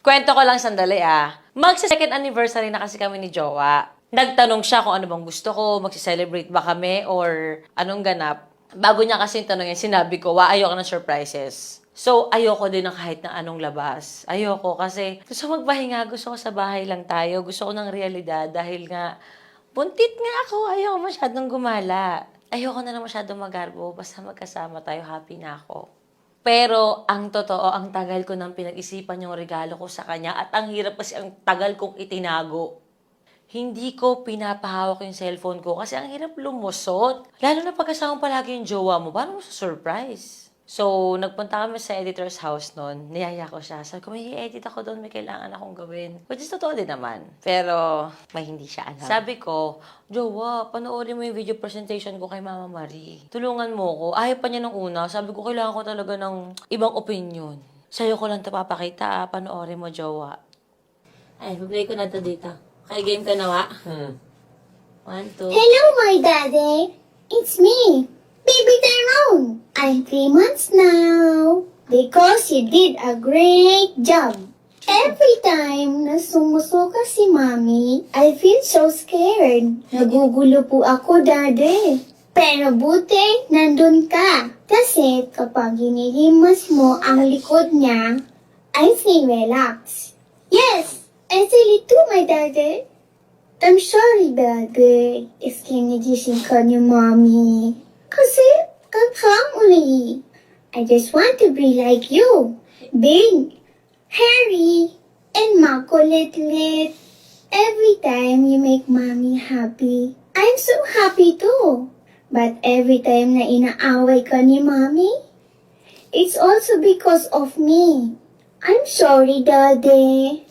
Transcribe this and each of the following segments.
Kwento ko lang sandali Magsa-second anniversary na kasi kami ni Jowa. Nagtanong siya kung ano bang gusto ko, magsi-celebrate ba kami, or anong ganap. Bago niya kasi tanong yan, sinabi ko, ayoko ng surprises. So, ayoko din ng kahit na anong labas. Ayoko kasi gusto magpahinga, gusto ko sa bahay lang tayo, gusto ko ng realidad dahil nga, buntit nga ako, ayoko masyadong gumala. Ayoko na lang masyadong magarbo, basta magkasama tayo, happy na ako. Pero, ang totoo, ang tagal ko nang pinag-isipan yung regalo ko sa kanya at ang hirap kasi ang tagal kong itinago. Hindi ko pinapahawak yung cellphone ko kasi ang hirap lumusot. Lalo na pagkasama palagi yung jowa mo, paano mo sa surprise? So, nagpunta kami sa editor's house noon. Niyaya ko siya. Sabi ko, may i-edit ako doon, may kailangan akong gawin. Which is totoo din naman. Pero, may hindi siya alam. Sabi ko, Jowa, panoorin mo yung video presentation ko kay Mama Marie. Tulungan mo ko. Ayaw pa niya nung una. Sabi ko, kailangan ko talaga ng ibang opinion. Sa'yo ko lang ito papakita. Panoorin mo, Jowa. Ay, play ko na ito dito. Kaya game ka nawa? 1, 2. Hello, my daddy. It's me, Baby Tyrone. I'm 3 months now. Because you did a great job. Every time na sumusuka si Mommy, I feel so scared. Nagugulo po ako, Daddy. Pero buti, nandun ka. Kasi kapag hinihimas mo ang likod niya, I feel relaxed. Yes, I feel it too, my Daddy. I'm sorry, Daddy. If kinigising ka ni Mommy. Kasi, I'm family. I just want to be like you. Big, hairy, and makulit-lit. Every time you make Mommy happy, I'm so happy too. But every time na inaaway ka ni Mommy, it's also because of me. I'm sorry, Daddy.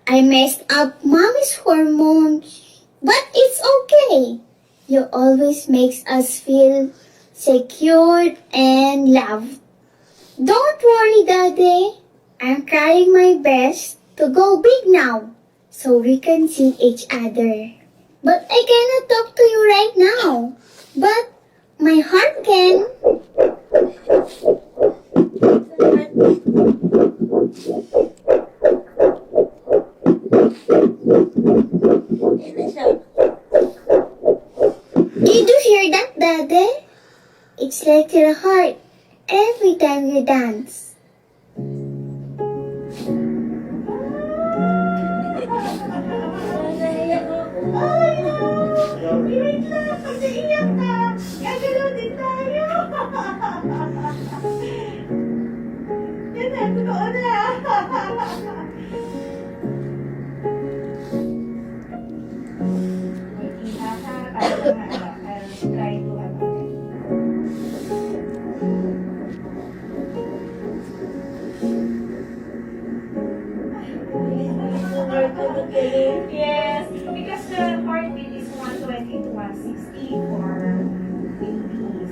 I messed up Mommy's hormones. But it's okay. You always makes us feel secure and loved. Don't worry, Daddy. I'm trying my best to go big now so we can see each other. But I cannot talk to you right now. But my heart can. Did you hear that, Daddy? It's like your heart every time you dance. Wait lang, kasi iyak ka. Gagalaw din tayo. Yan na, totoo na. I'll try to Yes, because the heartbeat is 120 to 160 for babies.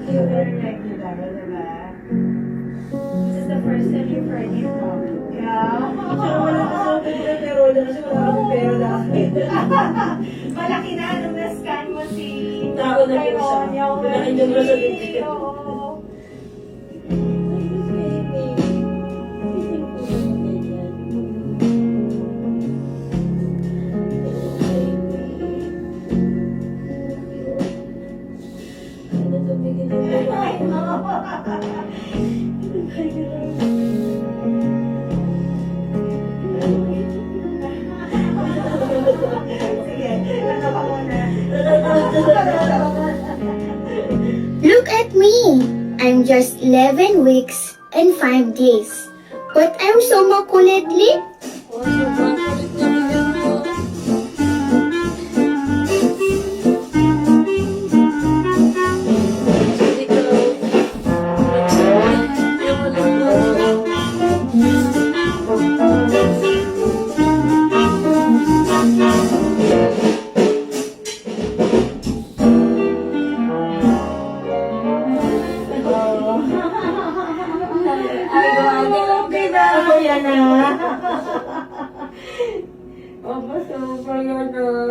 You're very regular, diba? This is the first time you've heard him talk. Yeah. Pero wala kasi wala akong pera dahil. Malaki na nung na-scan mo si Tao na po siya. Pinakinggan mo sa dentist. Oo. Sige, natawa ko na. Look at me. I'm just 11 weeks and 5 days. But I'm so makulit-lit. Okay na.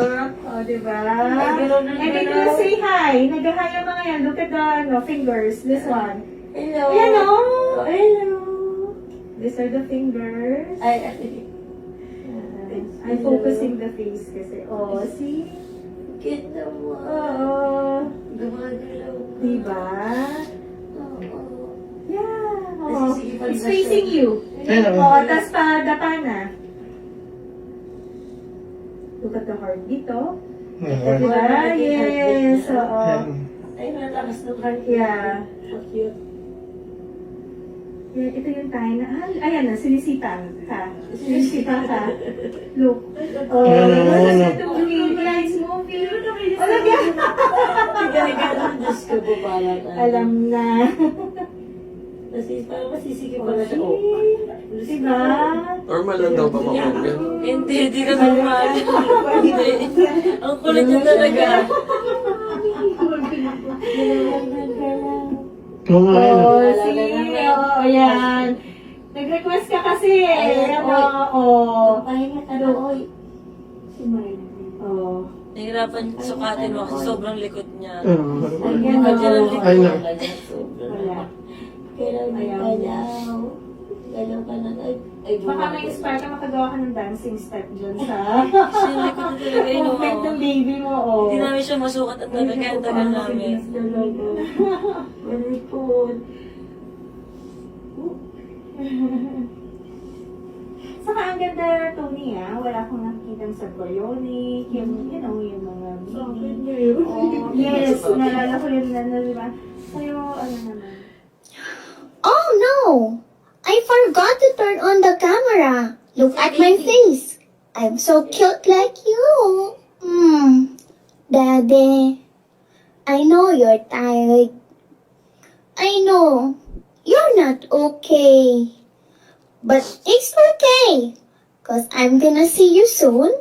Oh, diba? And then you say hi. Nag-hi yung mga yan. Look at the fingers. This one. Hello. Ayan o. Hello. These are the fingers. I'm focusing the face kasi. Oh, see? Cute naman. Oo. Gumagalaw. Diba? Oo. Yeah. Oh. Nasisipag It's na siya. facing you. Ayan, Oo, tas dapa na. Look at the heartbeat, oh. Diba? Yes. Oo. Ay, malakas ng heart. Yeah. So cute. Yeah, ito yung time na, ayan na, sinisipan ka. Sinisipan ka. Look. Oh, Ano? ito movie. It's movie. Oh, lagyan. Gano'n, Diyos ko po pala. Alam na. Parang masisikip pa na siya. Oh. Diba? Normal lang daw ba makopya? Hindi ka normal. Hindi. Ang kulit niya talaga. Oo nga yun. Oh, see? Oh, ayan. Nag-request ka kasi. Ayan, Oo. Pahinga ka na, oy. Si Marina. Oh. Nahirapan sukatin mo kasi sobrang likod niya. Ayan, Ganyan ang oh. likod. Ay, na. Ganyan, sobrang. Wala. Kailan mo Ayaw. galaw. Galaw ka na. Ay, Baka ma-inspire ka makagawa ka ng dancing step dyan sa Kasi yung likod na talaga yun. movement ng baby mo, oh. Hindi namin siya masukat at talaga. Ang tagal namin. Malikod. Saka ang ganda, Tony, ah. Wala akong nakikita sa bionic, yung, yung mga baby. Oh, yes, nalala ko yun na, diba? Sa'yo, ano naman? Oh no! I forgot to turn on the camera. Look at my face. I'm so cute like you. Daddy, I know you're tired. I know you're not okay. But it's okay. Cause I'm gonna see you soon.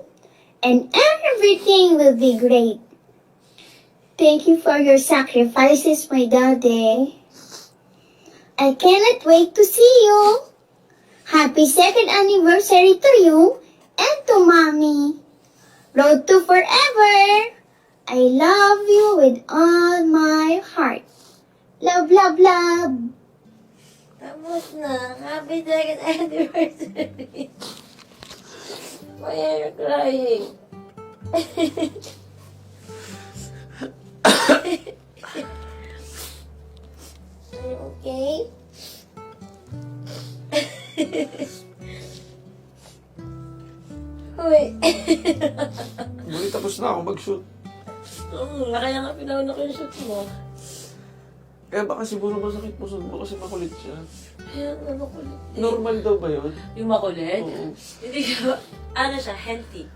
And everything will be great. Thank you for your sacrifices, my daddy. I cannot wait to see you. Happy second anniversary to you and to mommy. Road to forever. I love you with all my heart. Love, love, love. Tapos na. Happy second anniversary. Why are you crying? Are you okay? Uy. Muli tapos na ako mag-shoot. Kaya nga pinauna ko yung shoot mo. Kaya baka siguro masakit puso mo kasi makulit siya. Kaya nga makulit. Normal daw ba yun? Yung makulit? Oo. Hindi ko, ano siya, healthy.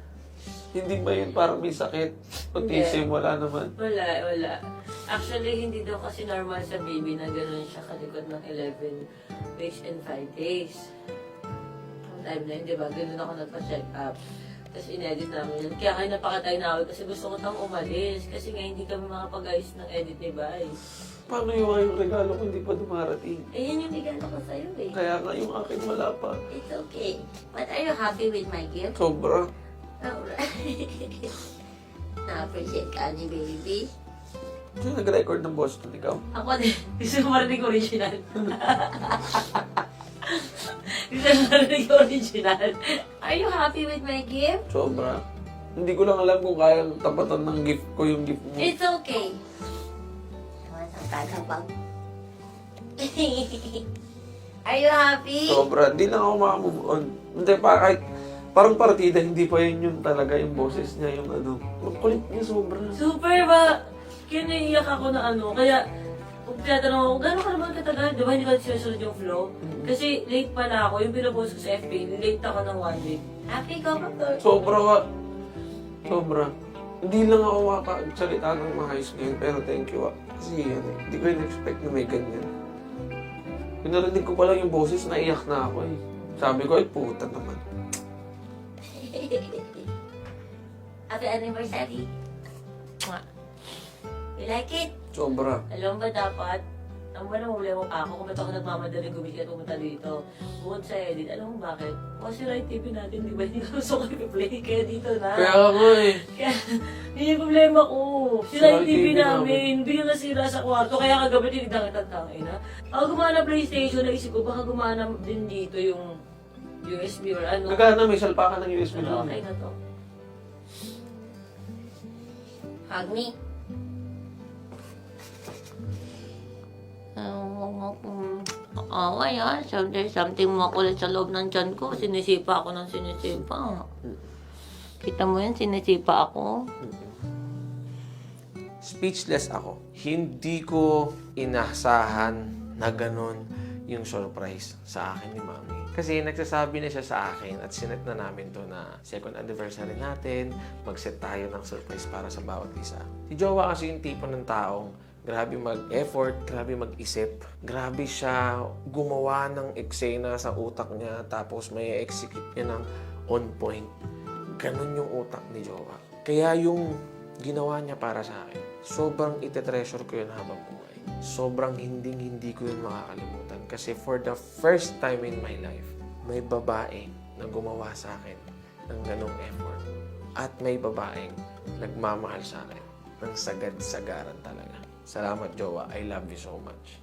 Hindi ba yun parang may sakit? Autism, wala naman. Wala. Actually, hindi daw kasi normal sa baby na gano'n siya kalikot ng 11 weeks and 5 days. Ang time na yun, di ba? Gano'n ako nagpa-check up. Tapos in-edit namin yun. Kaya kayo napakatay-nawid kasi gusto ko tang umalis. Kasi nga hindi kami makapag-ayos ng edit ni Bay. Paano yung regalo ko hindi pa dumarating? Eh, yan yung regalo ko sa'yo eh. Kaya nga yung akin wala pa. It's okay. But are you happy with my gift? Sobra. Alright. Na-appreciate ka ni baby. Sino nag-record ng Boston? Ikaw? Ako din. Gusto mo marinig original. Gusto mo marinig original. Are you happy with my gift? Sobra. Hindi ko lang alam kung kayang tapatan ng gift ko yung gift mo. It's okay. Ang tatapag. Are you happy? Sobra. Hindi lang ako makamove on. Hindi pa kahit parang partida, hindi pa yun yung talaga yung boses niya, yung ano. Ang kulit niya sobra. Super ba? Kaya naiiyak ako na ano. Kaya, kung tinatanong ako, gano'n ka naman katagal? Di ba hindi ka sinusunod yung flow? Kasi late pa na ako. Yung pinapost ko sa FB, late ako ng 1 week. Happy ka ba? Sobra ka. Sobra. Hindi lang ako makakagsalita ng maayos ngayon, pero thank you. Kasi ano, hindi ko in-expect na may ganyan. Pinarinig ko pa lang yung boses, naiyak na ako eh. Sabi ko, ay puta naman. Happy anniversary. Mwah. You like it? Sobra. Alam ba dapat, Ang wala problema pa ako kung ba't ako nagmamadaling gumising at pumunta dito. Bukod sa edit, alam mo bakit? Kasi right TV natin, di ba? Hindi ko gusto ko i-play, kaya dito na. Kaya nga eh. Kaya, yun yung problema ko. Sila yung Sa TV TV namin, hindi na nasira sa kwarto. Kaya kagabi tinignan kita tangin na. Ako gumana PlayStation, naisip ko, baka gumana din dito yung USB or ano. Nagana, may salpakan ng USB Ano, doon. okay na to. Hug me. Huwag mo kong away ha. There's something makulit sa loob ng tiyan ko. Sinisipa ako ng sinisipa. Kita mo yan, sinisipa ako. Speechless ako. Hindi ko inasahan na ganun yung surprise sa akin ni Mami. Kasi nagsasabi na siya sa akin at sinet na namin to na second anniversary natin, mag-set tayo ng surprise para sa bawat isa. Si Jowa kasi yung tipo ng taong grabe mag-effort, grabe mag-isip, grabe siya gumawa ng eksena sa utak niya tapos may execute niya ng on point. Ganun yung utak ni Jowa. Kaya yung ginawa niya para sa akin, sobrang ite-treasure ko yun habang buhay. Sobrang hindi ko yun makakalimutan. Kasi for the first time in my life, may babae na gumawa sa akin ng ganong effort. At may babaeng nagmamahal sa akin ng sagad-sagaran talaga. Salamat, Jowa. I love you so much.